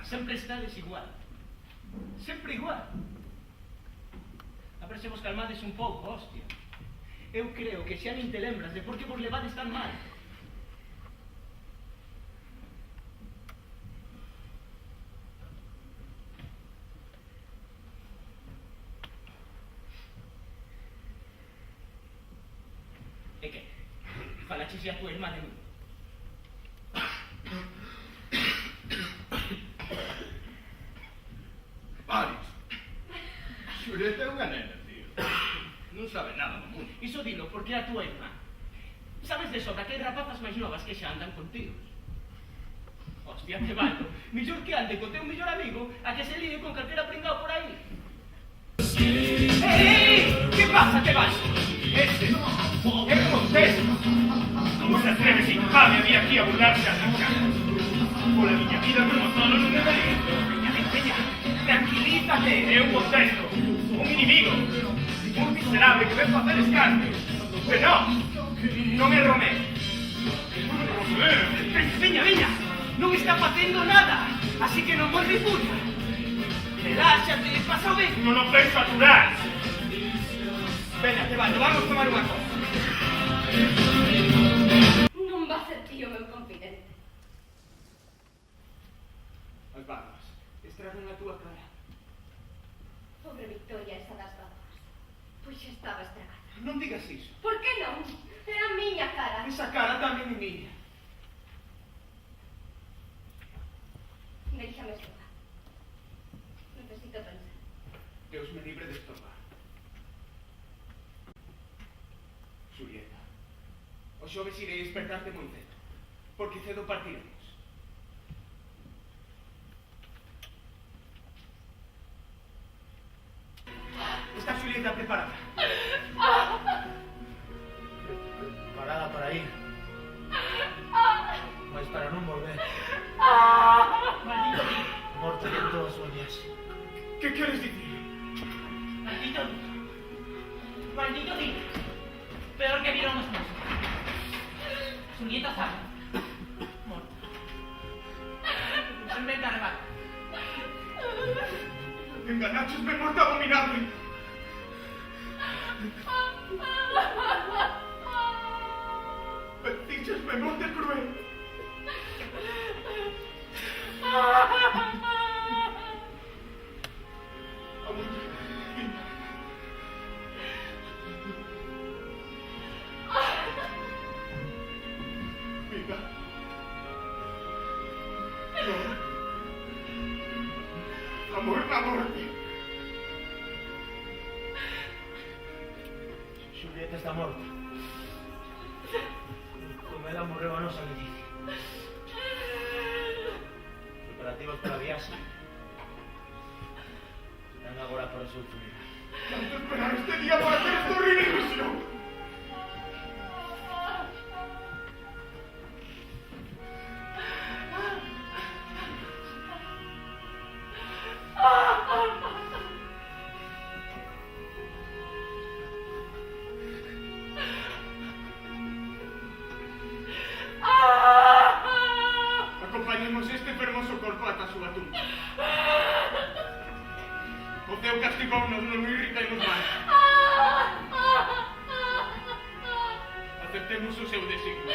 man. Sempre estades igual. Sempre igual. A ver se vos calmades un pouco, hostia. Eu creo que xa nin te lembras de por que vos levades tan mal. E que? Falaches a tua irmá de mí? Paris. Xuleta é unha nena, tío. Non sabe nada do mundo. Iso dilo porque é a tua irmá. Sabes de sobra que hai rapazas máis novas que xa andan contigo. Hostia, que valdo. Millor que ande co teu millor amigo a que se líe con calquera pringao por aí. Que pasa, que vas? Ese é Montes. Como se atreve sin infame a vir aquí a burlarse a miña cara? Pola miña vida como solo non me daría. Veña, tranquilízate. É un contesto, un inimigo, un miserable que ven facer escárnio. Pero non é Romeo. Veña, non está facendo nada, así que non volve puta. Reláxate, pasa ben. Non o penso aturar. Veña, te vale, vamos tomar unha cosa. Non va a ser tío meu confidente. As barbas, estragan a túa cara. Pobre Victoria, esa das barbas. Pois xa estaba estragada. Non digas iso. Por que non? Era a miña cara. Esa cara tamén é miña. Déixame estorbar. Necesito pensar. Deus me libre de estorbar. Julieta, o xoves irei despertarte moi cedo, porque cedo partiremos. Está Julieta preparada? Preparada para ir, mas para non volver. Maldito día. Morte de todas os días. Que queres dicir? Maldito día. Maldito día. Peor que vieron os meses. Julieta sabe. Morta. Sempre encarregada. Enganachesme, morta abominable. Bendichesme, morte cruel. Vida. No. Amor, la morte. Julieta está morta. Como ela morreu a nosa Leticia. Preparativos para a viaxe. Están agora para o seu funeral. Tanto esperar este día para hacer esta horrible ilusión. Acompañemos este fermoso corpo ata a súa tumba. O teu castigounos, non irritemos máis. Aceptemos o seu designio.